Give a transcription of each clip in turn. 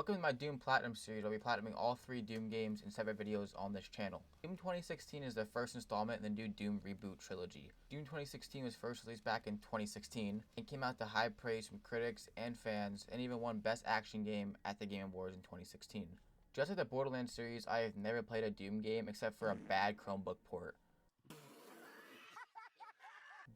Welcome to my Doom Platinum series. I'll be platinuming all 3 Doom games in separate videos on this channel. Doom 2016 is the first installment in the new Doom reboot trilogy. Doom 2016 was first released back in 2016 and came out to high praise from critics and fans, and even won Best Action Game at the Game Awards in 2016. Just like the Borderlands series, I have never played a Doom game except for a bad Chromebook port.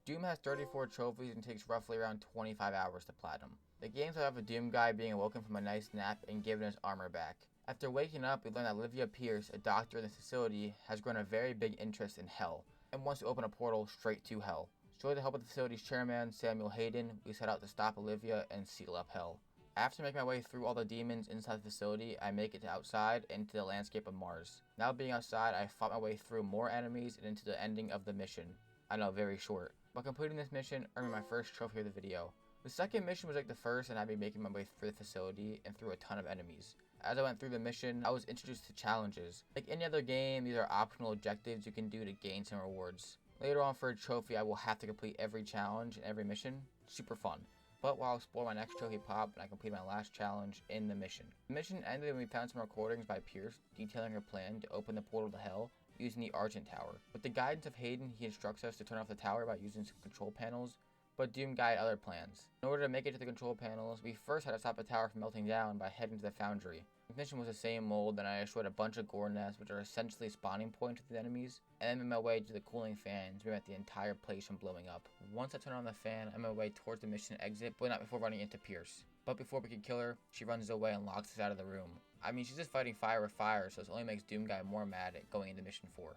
Doom has 34 trophies and takes roughly around 25 hours to platinum. The game starts off with Doom guy being awoken from a nice nap and given his armor back. After waking up, we learn that Olivia Pierce, a doctor in the facility, has grown a very big interest in Hell and wants to open a portal straight to Hell. So with the help of the facility's chairman, Samuel Hayden, we set out to stop Olivia and seal up Hell. After making my way through all the demons inside the facility, I make it to outside into the landscape of Mars. Now being outside, I fought my way through more enemies and into the ending of the mission. I know, very short. But completing this mission earned me my first trophy of the video. The second mission was like the first, and I'd be making my way through the facility and through a ton of enemies. As I went through the mission, I was introduced to challenges. Like any other game, these are optional objectives you can do to gain some rewards. Later on for a trophy, I will have to complete every challenge and every mission. Super fun. But while I explore my next trophy pop, and I completed my last challenge in the mission. The mission ended when we found some recordings by Pierce detailing her plan to open the portal to Hell using the Argent Tower. With the guidance of Hayden, he instructs us to turn off the tower by using some control panels, but Doom guide other plans. In order to make it to the control panels, we first had to stop the tower from melting down by heading to the foundry. The mission was the same mold, and I destroyed a bunch of gore nests, which are essentially spawning points with the enemies, and then made my way to the cooling fan to prevent the entire place from blowing up. Once I turned on the fan, I made my way towards the mission exit, but not before running into Pierce. But before we could kill her, she runs away and locks us out of the room. I mean, she's just fighting fire with fire, so this only makes Doom guy more mad at going into mission 4.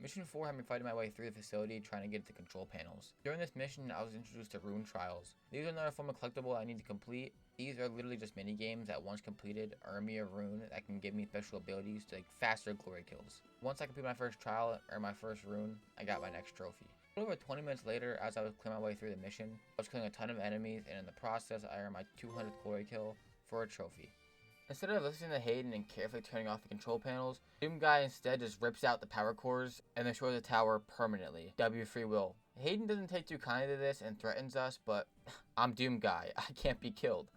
Mission 4 had me fighting my way through the facility trying to get to the control panels. During this mission, I was introduced to Rune Trials. These are another form of collectible I need to complete. These are literally just mini games that once completed earn me a rune that can give me special abilities to faster glory kills. Once I complete my first trial or my first rune, I got my next trophy. Over 20 minutes later, as I was clearing my way through the mission, I was killing a ton of enemies, and in the process, I earned my 200th glory kill for a trophy. Instead of listening to Hayden and carefully turning off the control panels, Doom guy instead just rips out the power cores and destroys the tower permanently. W free will. Hayden doesn't take too kindly to this and threatens us, but I'm Doom guy. I can't be killed.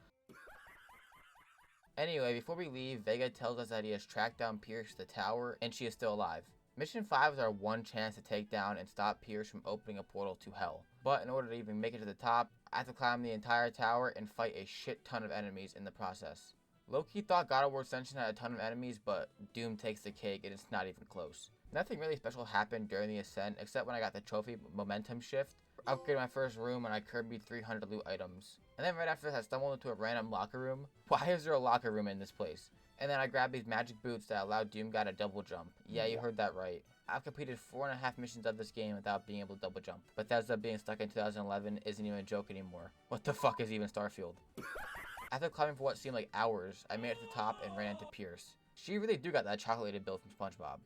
Anyway, before we leave, Vega tells us that he has tracked down Pierce to the tower and she is still alive. Mission 5 is our one chance to take down and stop Pierce from opening a portal to Hell. But in order to even make it to the top, I have to climb the entire tower and fight a shit ton of enemies in the process. Low-key thought God of War Ascension had a ton of enemies, but Doom takes the cake and it's not even close. Nothing really special happened during the ascent except when I got the trophy Momentum Shift, upgraded my first room, and I Kirby'd 300 loot items. And then right after this I stumbled into a random locker room. Why is there a locker room in this place? And then I grabbed these magic boots that allowed Doom guy to double jump. Yeah, you heard that right. I've completed 4.5 missions of this game without being able to double jump. Bethesda being stuck in 2011 isn't even a joke anymore. What the fuck is even Starfield? After climbing for what seemed like hours, I made it to the top and ran into Pierce. She really do got that chocolated build from SpongeBob.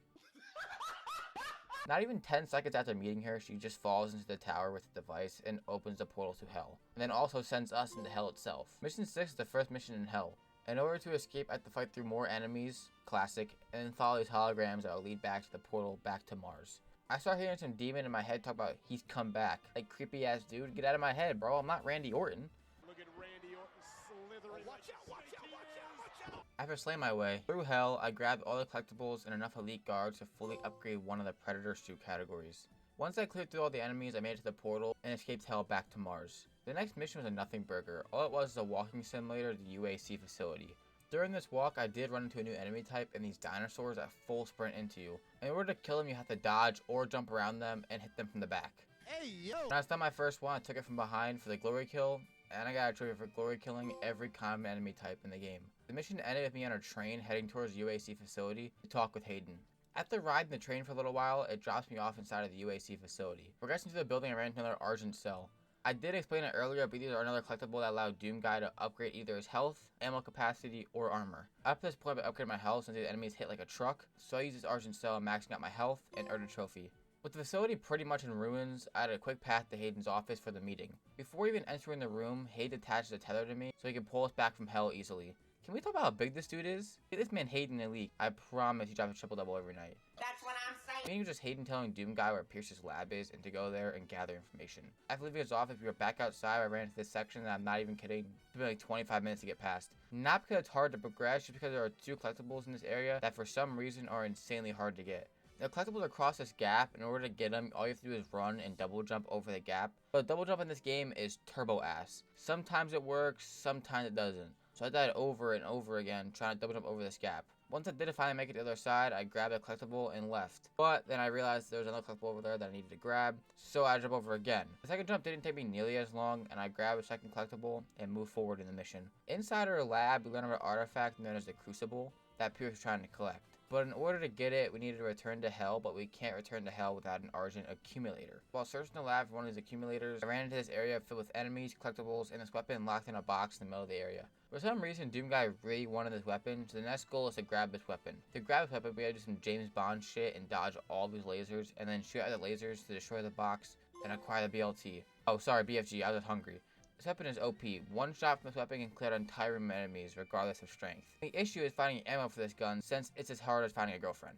Not even 10 seconds after meeting her, she just falls into the tower with the device and opens the portal to Hell. And then also sends us into Hell itself. Mission 6 is the first mission in Hell. In order to escape, I have to fight through more enemies, classic, and then follow these holograms that will lead back to the portal back to Mars. I start hearing some demon in my head talk about he's come back. Like, creepy ass dude, get out of my head, bro. I'm not Randy Orton. Look at Randy Orton slithering. Watch out, watch out, watch out, watch out. After slaying my way through Hell, I grabbed all the collectibles and enough elite guards to fully upgrade one of the Predator suit categories. Once I cleared through all the enemies, I made it to the portal and escaped Hell back to Mars. The next mission was a nothing burger. All it was a walking simulator to the UAC facility. During this walk, I did run into a new enemy type and these dinosaurs that full sprint into you. In order to kill them, you have to dodge or jump around them and hit them from the back. Hey, yo! When I was done my first one, I took it from behind for the glory kill, and I got a trophy for glory killing every common enemy type in the game. The mission ended with me on a train heading towards the UAC facility to talk with Hayden. After riding the train for a little while, it drops me off inside of the UAC facility. Progressing to the building, I ran into another Argent cell. I did explain it earlier, but these are another collectible that allowed Doom guy to upgrade either his health, ammo capacity, or armor. Up to this point, I upgraded my health since the enemies hit like a truck, so I used this Argent cell maxing out my health and earned a trophy. With the facility pretty much in ruins, I had a quick path to Hayden's office for the meeting. Before even entering the room, Hayden attaches a tether to me so he can pull us back from Hell easily. Can we talk about how big this dude is? This man Hayden elite. I promise he drops a triple double every night. That's what I'm saying. Meaning just Hayden telling Doomguy where Pierce's lab is and to go there and gather information. After leaving his office, we were back outside. I ran into this section and I'm not even kidding. It took me like 25 minutes to get past. Not because it's hard to progress, just because there are 2 collectibles in this area that for some reason are insanely hard to get. The collectibles across this gap. In order to get them, all you have to do is run and double jump over the gap. But double jump in this game is turbo ass. Sometimes it works, sometimes it doesn't. So I died over and over again trying to double jump over this gap. Once I did finally make it to the other side, I grabbed a collectible and left. But then I realized there was another collectible over there that I needed to grab, so I jumped over again. The second jump didn't take me nearly as long, and I grabbed a second collectible and moved forward in the mission. Inside our lab, we learned about an artifact known as the Crucible that Pierce was trying to collect. But in order to get it, we needed to return to Hell, but we can't return to Hell without an Argent accumulator. While searching the lab for one of these accumulators, I ran into this area filled with enemies, collectibles, and this weapon locked in a box in the middle of the area. For some reason, Doomguy really wanted this weapon, so the next goal is to grab this weapon. To grab this weapon, we had to do some James Bond shit and dodge all these lasers, and then shoot at the lasers to destroy the box and acquire the BLT. Oh, sorry, BFG, I was hungry. This weapon is OP. One shot from this weapon can clear an entire room of enemies, regardless of strength. The issue is finding ammo for this gun, since it's as hard as finding a girlfriend.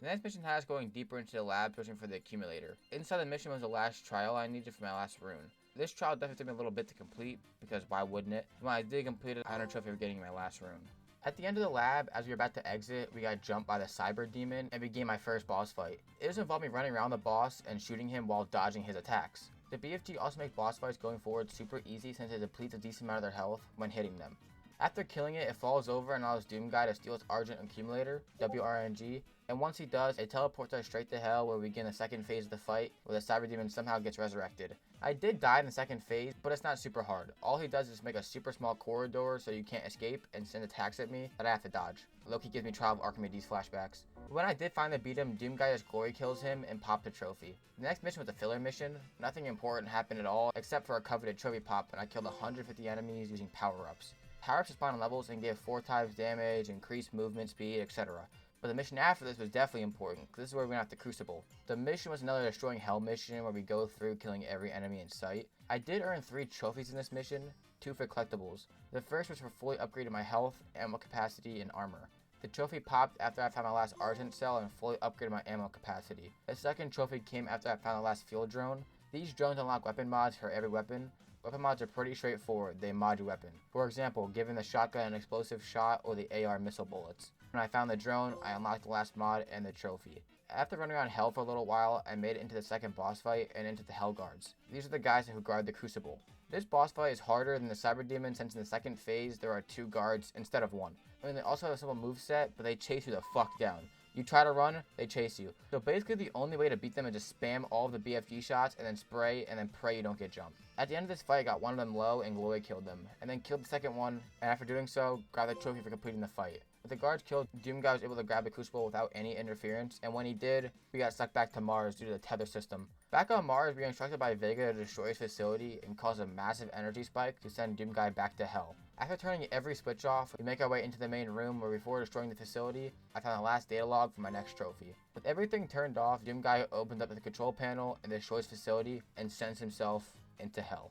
The next mission had us going deeper into the lab, searching for the accumulator. Inside the mission was the last trial I needed for my last rune. This trial definitely took me a little bit to complete, because why wouldn't it? When I did complete it, I earned a trophy for getting my last rune. At the end of the lab, as we were about to exit, we got jumped by the cyber demon and began my first boss fight. It just involved me running around the boss and shooting him while dodging his attacks. The BFG also makes boss fights going forward super easy since it depletes a decent amount of their health when hitting them. After killing it, it falls over and allows Doomguy to steal its Argent accumulator, WRNG, and once he does, it teleports us straight to Hell where we begin the second phase of the fight, where the cyber demon somehow gets resurrected. I did die in the second phase, but it's not super hard. All he does is make a super small corridor so you can't escape and send attacks at me that I have to dodge. Loki gives me Trial of Archimedes flashbacks. When I did finally beat him, Doomguy just glory kills him and popped a trophy. The next mission was a filler mission. Nothing important happened at all except for a coveted trophy pop, and I killed 150 enemies using power-ups. Power-ups spawn on levels and give 4 times damage, increased movement speed, etc. But the mission after this was definitely important, because this is where we went after Crucible. The mission was another Destroying Hell mission where we go through killing every enemy in sight. I did earn 3 trophies in this mission, 2 for collectibles. The first was for fully upgrading my health, ammo capacity, and armor. The trophy popped after I found my last Argent cell and fully upgraded my ammo capacity. The second trophy came after I found the last field drone. These drones unlock weapon mods for every weapon. Weapon mods are pretty straightforward, they mod your weapon. For example, giving the shotgun an explosive shot or the AR missile bullets. When I found the drone, I unlocked the last mod and the trophy. After running around Hell for a little while, I made it into the second boss fight and into the Hell Guards. These are the guys who guard the Crucible. This boss fight is harder than the Cyber Demon since in the second phase there are 2 guards instead of 1. I mean, they also have a simple moveset, but they chase you the fuck down. You try to run, they chase you. So basically the only way to beat them is just spam all of the BFG shots and then spray and then pray you don't get jumped. At the end of this fight, I got one of them low and glory killed them, and then killed the second one, and after doing so, got the trophy for completing the fight. With the guards killed, Doomguy was able to grab the Crucible without any interference, and when he did, we got sucked back to Mars due to the tether system. Back on Mars, we were instructed by Vega to destroy his facility and cause a massive energy spike to send Doomguy back to Hell. After turning every switch off, we make our way into the main room where before destroying the facility, I found the last data log for my next trophy. With everything turned off, Doomguy opens up the control panel and destroys the facility and sends himself into Hell.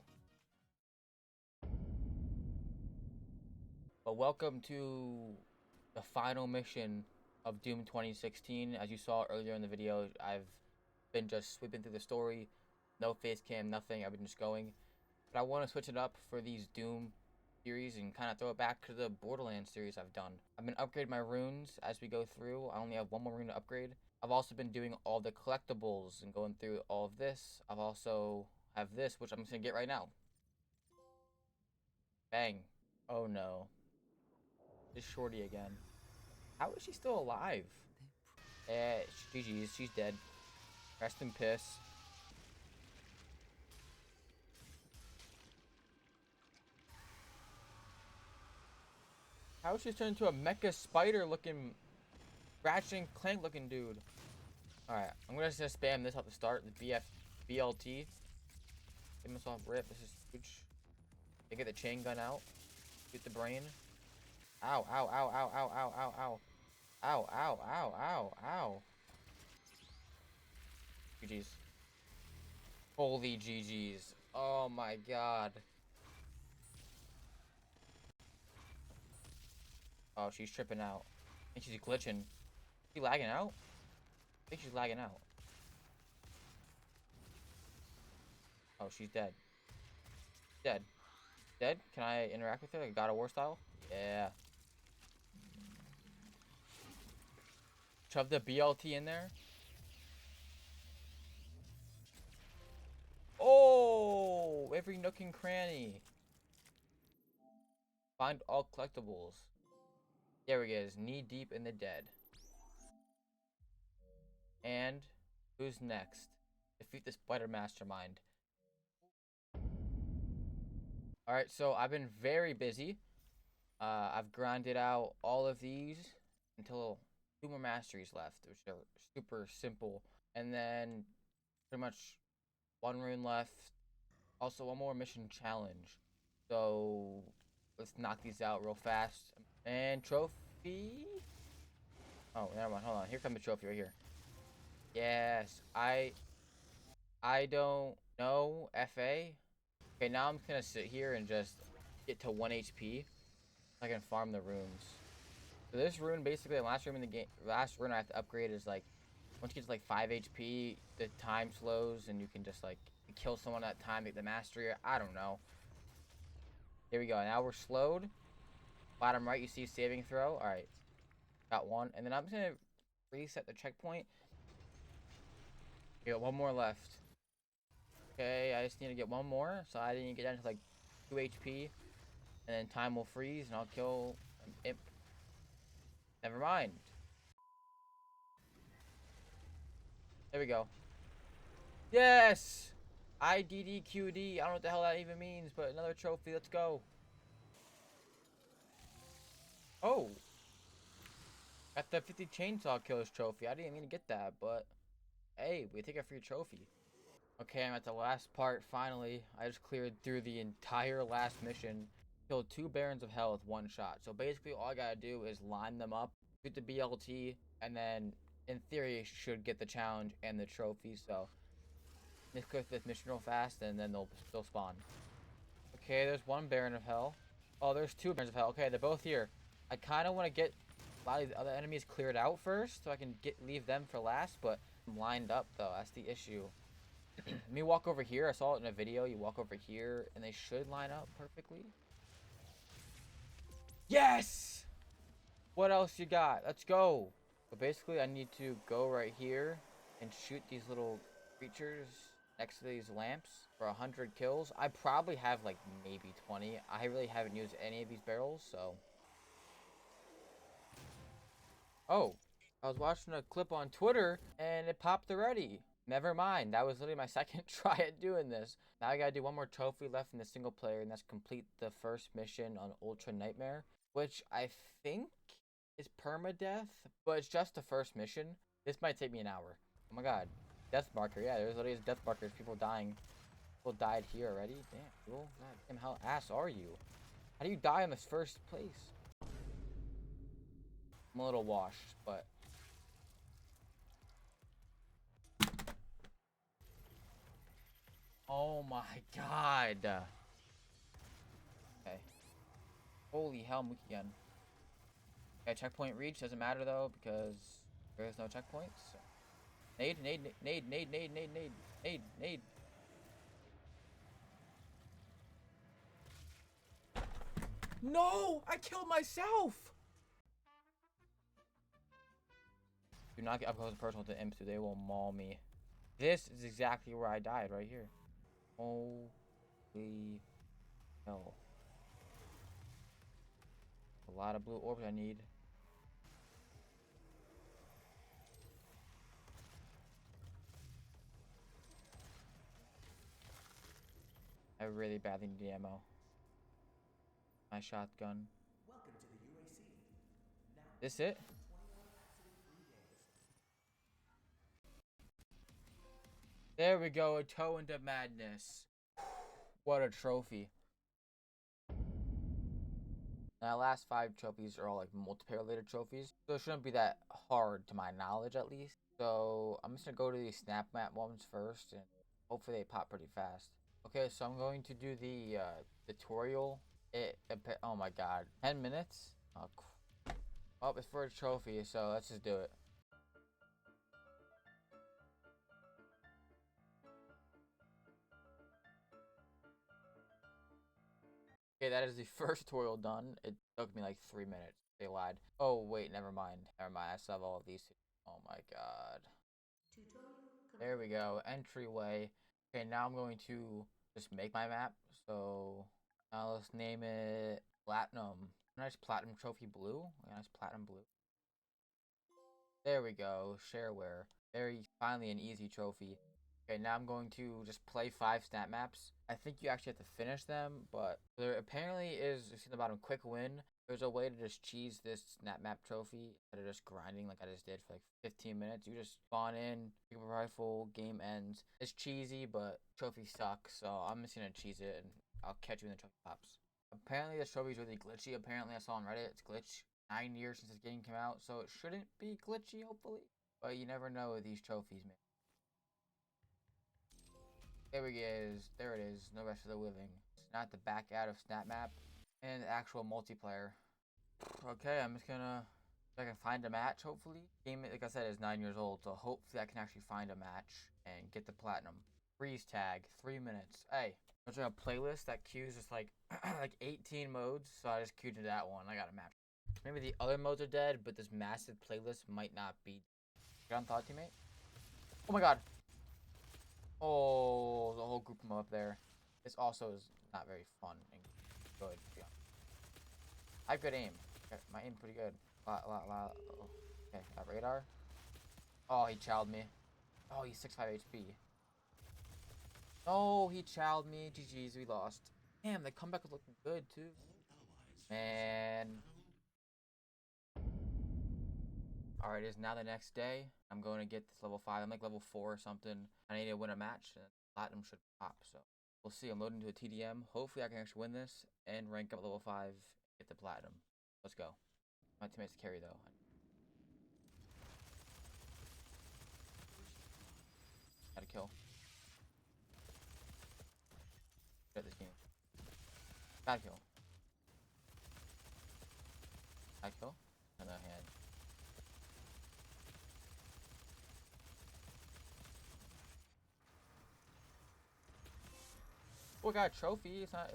But welcome to the final mission of Doom 2016. As you saw earlier in the video, I've been just sweeping through the story, no face cam, nothing, I've been just going. But I want to switch it up for these Doom series and kind of throw it back to the Borderlands series I've done. I've been upgrading my runes as we go through. I only have 1 more rune to upgrade. I've also been doing all the collectibles and going through all of this. I've also have this, which I'm just gonna get right now. Bang. Oh no. This shorty again. How is she still alive? GG's, she's dead. Rest in piss. How is she turned into a mecha spider looking, Ratchet and Clank looking dude? Alright, I'm gonna just spam this at the start, the BLT. Get myself rip, this is huge. They get the chain gun out. Get the brain. Ow, ow, ow, ow, ow, ow, ow, ow. Ow, ow, ow, ow, ow. GG's. Holy GG's. Oh my god. Oh, she's tripping out. I think she's glitching. She lagging out? I think she's lagging out. Oh, she's dead. Dead. Dead? Can I interact with her like God of War style? Yeah. Shove the BLT in there. Oh! Every nook and cranny. Find all collectibles. There he is. Knee deep in the dead. And who's next? Defeat the spider mastermind. Alright, so I've been very busy. I've grinded out all of these until 2 more masteries left, which are super simple. And then pretty much 1 rune left. Also, 1 more mission challenge. So let's knock these out real fast. And trophy? Oh, never mind. Hold on. Here comes the trophy right here. Yes, I don't know FA. Okay, now I'm gonna sit here and just get to 1 HP. I can farm the runes. So this rune, basically, the last rune in the game, last rune I have to upgrade is like, once you get to like 5 HP, the time slows and you can just like kill someone at that time, get the mastery. I don't know. Here we go. Now we're slowed. Bottom right, you see saving throw. All right, got 1, and then I'm just gonna reset the checkpoint. You got 1 more left. Okay, I just need to get 1 more, so I didn't get down to like 2 HP, and then time will freeze, and I'll kill an imp. Never mind. There we go. Yes! IDDQD. I don't know what the hell that even means, but another trophy. Let's go. Oh. Got the 50 chainsaw killers trophy. I didn't mean to get that, but hey, we take a free trophy. Okay, I'm at the last part, finally. I just cleared through the entire last mission. Killed 2 Barons of Hell with 1 shot. So basically all I gotta do is line them up, shoot the BLT, and then in theory should get the challenge and the trophy. So let's click this mission real fast and then they'll spawn. Okay, there's 1 Baron of Hell. Oh, there's 2 Barons of Hell. Okay, they're both here. I kind of want to get a lot of these other enemies cleared out first so I can leave them for last, but I'm lined up though. That's the issue. Let me walk over here. I saw it in a video. You walk over here and they should line up perfectly. Yes! What else you got? Let's go. So basically I need to go right here and shoot these little creatures next to these lamps for 100 kills. I probably have like maybe 20. I really haven't used any of these barrels, so. Oh, I was watching a clip on Twitter and it popped already. Never mind, that was literally my second try at doing this. Now I gotta do 1 more trophy left in the single player, and that's complete the first mission on Ultra Nightmare, which I think is permadeath, but it's just the first mission. This might take me an hour. Oh my god. Death marker, yeah, there's literally death markers, people dying. People died here already? Damn, cool. God damn, how ass are you? How do you die in this first place? I'm a little washed, but oh my god. Okay. Holy hell, Mukigen. Okay, checkpoint reach. Doesn't matter though, because there's no checkpoints. So. Nade, nade, nade, nade, nade, nade, nade, nade, nade. No! I killed myself! Do not get up close and personal to imps, they will maul me. This is exactly where I died, right here. Holy hell. A lot of blue orbs I need. I really badly need the ammo. My shotgun. Welcome to the UAC. Now, this it? There we go, a toe into madness. What a trophy. Now, last 5 trophies are all like multiplayer related trophies, so it shouldn't be that hard to my knowledge at least. So I'm just gonna go to these snap map ones first, and hopefully they pop pretty fast. Okay, so I'm going to do the tutorial. Oh my god, 10 minutes? Oh, it's for a trophy, so let's just do it. Okay, that is the first tutorial done. It took me like 3 minutes. They lied. Oh, wait, never mind. Never mind. I still have all of these. Oh my god. There we go. Entryway. Okay, now I'm going to just make my map. So now let's name it Platinum. Nice Platinum Trophy Blue. Nice Platinum Blue. There we go. Shareware. Very finally an easy trophy. Okay, now I'm going to just play 5 snap maps. I think you actually have to finish them, but there apparently is, you see the bottom, quick win. There's a way to just cheese this snap map trophy instead of just grinding like I just did for like 15 minutes. You just spawn in, pick up a rifle, game ends. It's cheesy, but trophy sucks, so I'm just gonna cheese it and I'll catch you when the trophy pops. Apparently this trophy is really glitchy. Apparently I saw on Reddit it's glitch. 9 years since this game came out, so it shouldn't be glitchy, hopefully. But you never know with these trophies, man. There it is. There it is. No rest of the living. It's not the back out of Snap Map and actual multiplayer. Okay, I'm just gonna if I can find a match. Hopefully, game like I said is 9 years old, so hopefully I can actually find a match and get the platinum. Freeze tag, 3 minutes. Hey, I'm doing a playlist that queues just like like 18 modes, so I just queued to that one. I got a match. Maybe the other modes are dead, but this massive playlist might not be. Get on thought, teammate. Oh my god. Oh, the whole group of them up there. This also is not very fun and good. Yeah. I have good aim. Okay, my aim pretty good. Okay, that radar. Oh, he chowed me. Oh, he's 6'5" HP. Oh, he chowed me. GG's, we lost. Damn, the comeback was looking good too. Man. Alright, it is now the next day. I'm going to get this level 5. I'm like level 4 or something. I need to win a match, and platinum should pop, so we'll see. I'm loading to a TDM. Hopefully I can actually win this and rank up level 5, get the platinum. Let's go. My teammates carry, though. Got a kill. Good at this game. Got a kill. Got a kill? On the hand. Oh, I got a trophy. It's not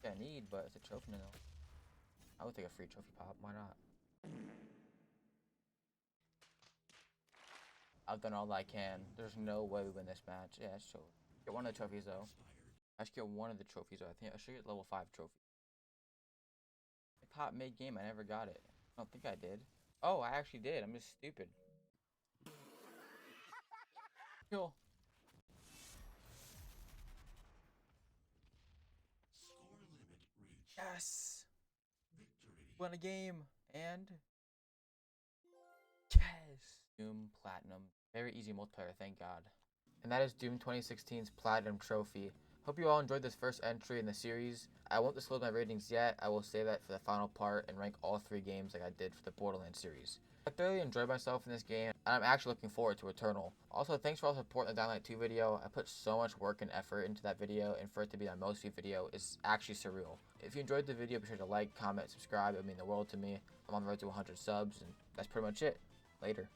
a need, but it's a trophy now. I would take a free trophy pop. Why not? I've done all I can. There's no way we win this match. Yeah, so get one of the trophies though. I should get one of the trophies though. I think I should get level 5 trophy. I pop mid game. I never got it. I don't think I did. Oh, I actually did. I'm just stupid. Kill. Yes. Won a game and yes. Doom Platinum. Very easy multiplayer, thank God. And that is Doom 2016's Platinum Trophy. Hope you all enjoyed this first entry in the series. I won't disclose my ratings yet. I will save that for the final part and rank all 3 games like I did for the Borderlands series. I thoroughly enjoyed myself in this game, and I'm actually looking forward to Eternal. Also, thanks for all the support in the Dying Light 2 video. I put so much work and effort into that video, and for it to be my most viewed video is actually surreal. If you enjoyed the video, be sure to like, comment, subscribe. It would mean the world to me. I'm on the road to 100 subs, and that's pretty much it. Later.